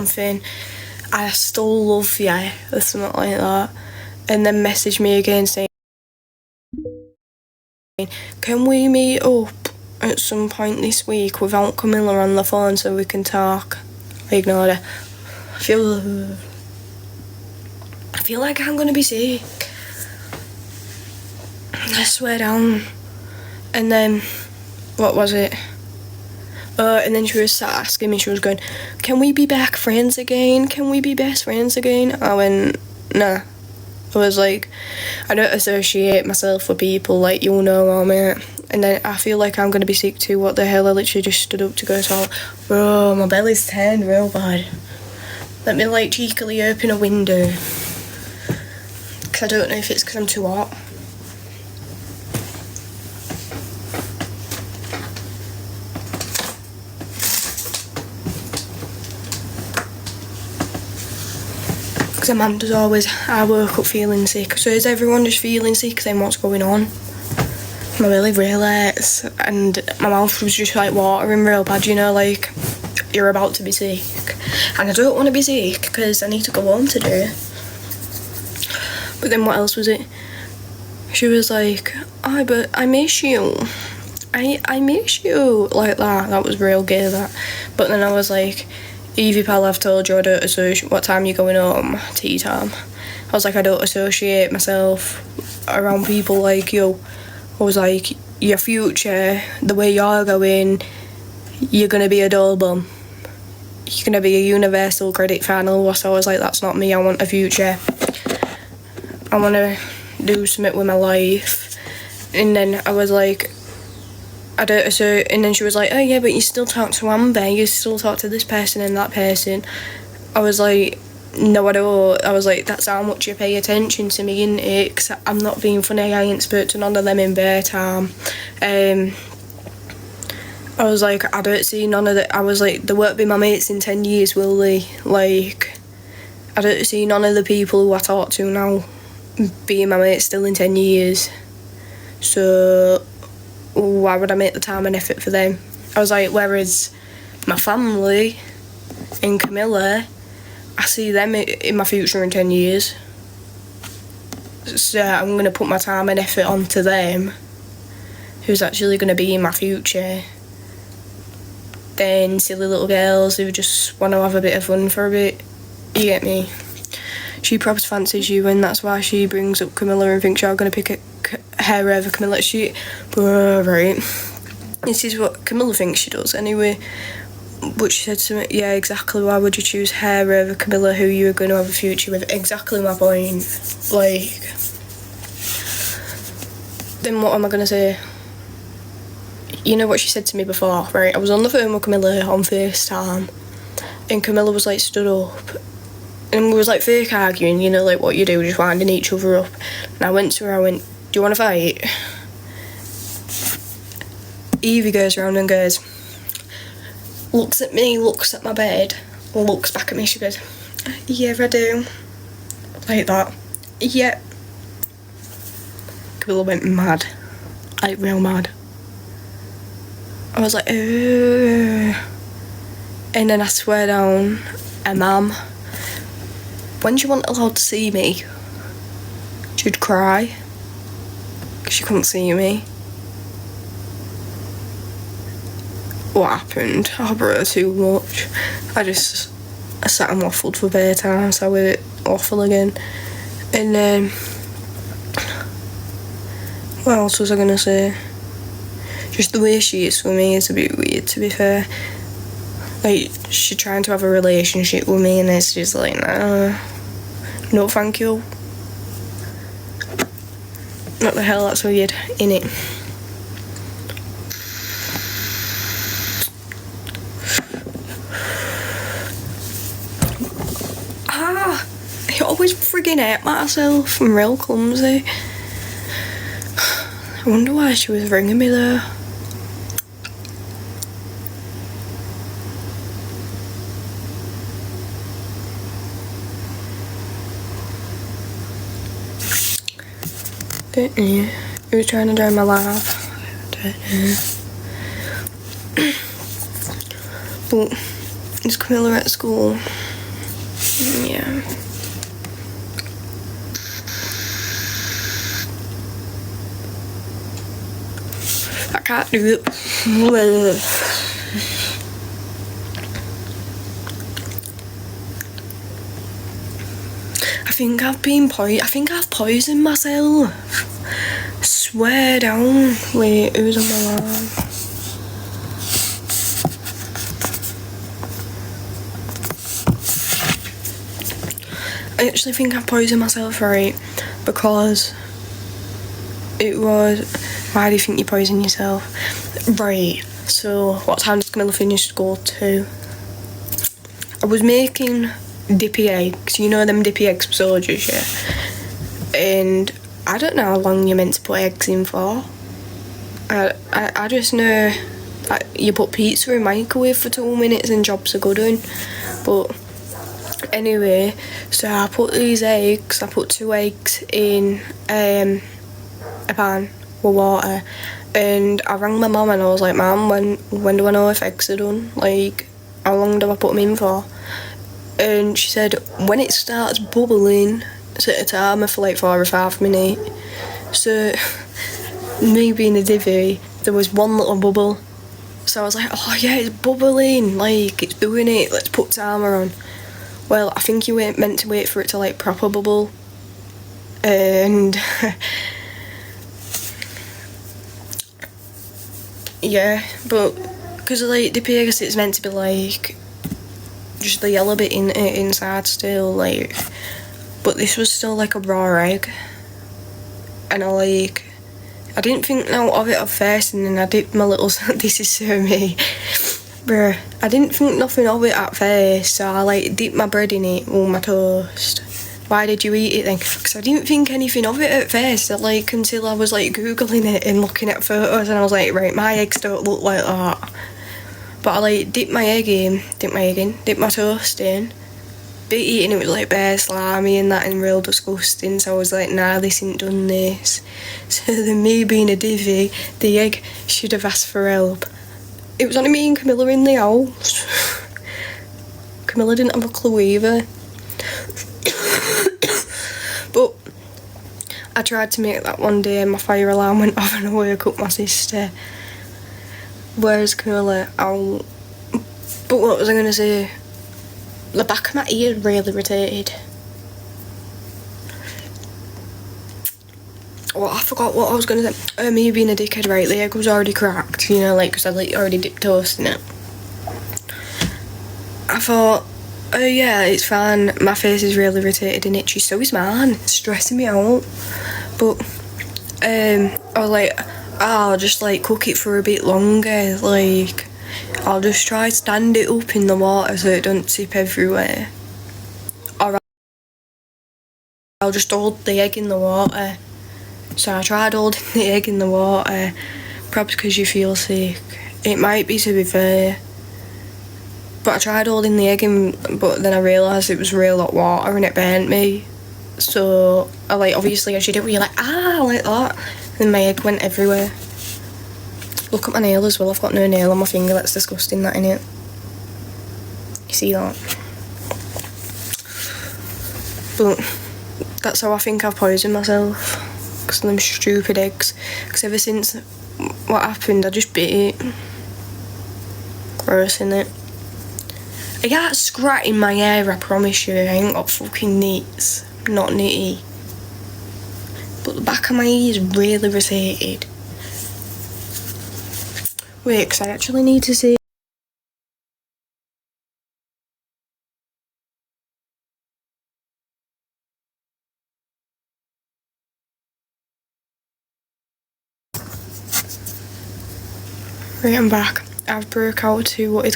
something, I still love you, or something like that. And then message me again saying, can we meet up at some point this week without Camilla on the phone so we can talk? I ignored her. I feel like I'm gonna be sick. I swear down. And then, what was it? And then she was sat asking me, she was going, can we be back friends again? Can we be best friends again? I went, nah. I was like, I don't associate myself with people like you know, mate. And then I feel like I'm going to be sick too. What the hell? I literally just stood up to go to bro, my belly's turned real bad. Let me like cheekily open a window. Because I don't know if it's because I'm too hot. Because Amanda's always, I woke up feeling sick. So is everyone just feeling sick? Then what's going on? My belly really hurts and my mouth was just like watering real bad, you know, like you're about to be sick. And I don't want to be sick because I need to go home today. But then what else was it? She was like, oh, but I miss you. I miss you. Like that. That was real gay, that. But then I was like, Evie, pal, I've told you I don't associate. What time you going home? Tea time. I was like, I don't associate myself around people like you. I was like, your future, the way you're going, you're going to be a doll bum. You're going to be a universal credit final. So I was like, that's not me. I want a future. I want to do something with my life. And then I was like, I don't associate. And then she was like, oh yeah, but you still talk to Amber. You still talk to this person and that person. I was like, no, I don't. I was like, that's how much you pay attention to me, innit? Because I'm not being funny, I ain't spoke to none of them in bare time. I was like, I don't see none of the... I was like, they won't be my mates in 10 years, will they? Like, I don't see none of the people who I talk to now being my mates still in 10 years. So, why would I make the time and effort for them? I was like, whereas my family and Camilla... I see them in my future in 10 years. So I'm going to put my time and effort onto them, who's actually going to be in my future, than silly little girls who just want to have a bit of fun for a bit. You get me? She probably fancies you, and that's why she brings up Camilla and thinks you're going to pick her over Camilla. Right. This is what Camilla thinks she does anyway. But she said to me, yeah, exactly, why would you choose her over Camilla, who you were going to have a future with? Exactly my point. Like, then what am I going to say? You know what she said to me before, right? I was on the phone with Camilla on FaceTime, and Camilla was like stood up, and we was like fake arguing, you know, like what you do, just winding each other up. And I went to her, I went, do you want to fight? Evie goes around and goes, looks at me, looks at my bed, looks back at me, she goes, yeah, I do. Like that. Yeah. Camilla went mad. Like, real mad. I was like, ugh. And then I swear down, Mum, when she wasn't allowed to see me, she'd cry, because she couldn't see me. What happened? I brought her too much. I sat and waffled for bare time, so I would waffle again. And then, what else was I going to say? Just the way she is with me is a bit weird, to be fair. Like, she's trying to have a relationship with me, and it's just like, nah, no thank you. What the hell, that's weird, innit? I always friggin' hate myself. I'm real clumsy. I wonder why she was ringing me there. Don't know. Who was trying to join my live? Don't know. But it's Camilla at school. Yeah. I can't do it. I think I've poisoned myself. Swear down. Wait, who's on my line? I actually think I've poisoned myself, right? Because it was... Why do you think you poison yourself? Right, so what time does Camilla finish school too? I was making dippy eggs, you know them dippy eggs with soldiers, yeah? And I don't know how long you're meant to put eggs in for. I just know that you put pizza in microwave for 2 minutes and jobs are good on. But anyway, so I put these eggs, I put 2 eggs in a pan with water, and I rang my mum and I was like, Mum, when do I know if eggs are done? Like, how long do I put them in for? And she said, when it starts bubbling, set a timer for like 4 or 5 minutes. So, me being a divvy, there was one little bubble. So I was like, oh yeah, it's bubbling, like, it's doing it, let's put timer on. Well, I think you weren't meant to wait for it to like proper bubble. And yeah, but because like dippy eggs, it's meant to be like just the yellow bit inside still, like, but this was still like a raw egg, and I didn't think no of it at first, and then I dipped my little this is so me, bruh. I didn't think nothing of it at first, so I like dipped my bread in it, or my toast. Why did you eat it then? Because I didn't think anything of it at first, like, until I was like googling it and looking at photos, and I was like, right, my eggs don't look like that. But I like dipped my toast in, bit eating it was like bare slimy and that, and real disgusting, so I was like, nah, this ain't done this. So then, me being a divvy, the egg should have asked for help. It was only me and Camilla in the house. Camilla didn't have a clue either. But I tried to make that one day and my fire alarm went off and I woke up my sister. Where's Camilla? But what was I going to say? The back of my ear is really irritated. Oh, I forgot what I was going to say. Me being a dickhead, right? The egg was already cracked, you know, like, because I like already dipped toast in it. I thought, oh yeah, it's fine. My face is really irritated and itchy, so is mine. It's stressing me out. But I was like, I'll just like cook it for a bit longer. Like, I'll just try stand it up in the water so it don't tip everywhere. Or I'll just hold the egg in the water. So I tried holding the egg in the water, perhaps because you feel sick. It might be, to be fair. But I tried holding the egg in, but then I realised it was real hot water and it burnt me. So I like, obviously as you do, you're like, ah, like that. And then my egg went everywhere. Look at my nail as well, I've got no nail on my finger, that's disgusting, that, innit? You see that? But that's how I think I've poisoned myself. Because of them stupid eggs. Because ever since what happened, I just bit it. Gross, innit? I got scrat in my hair, I promise you. I ain't got fucking nits. Not nitty. But the back of my ear is really irritated. Wait, because I actually need to see. Right, I'm back. I've broke out to what is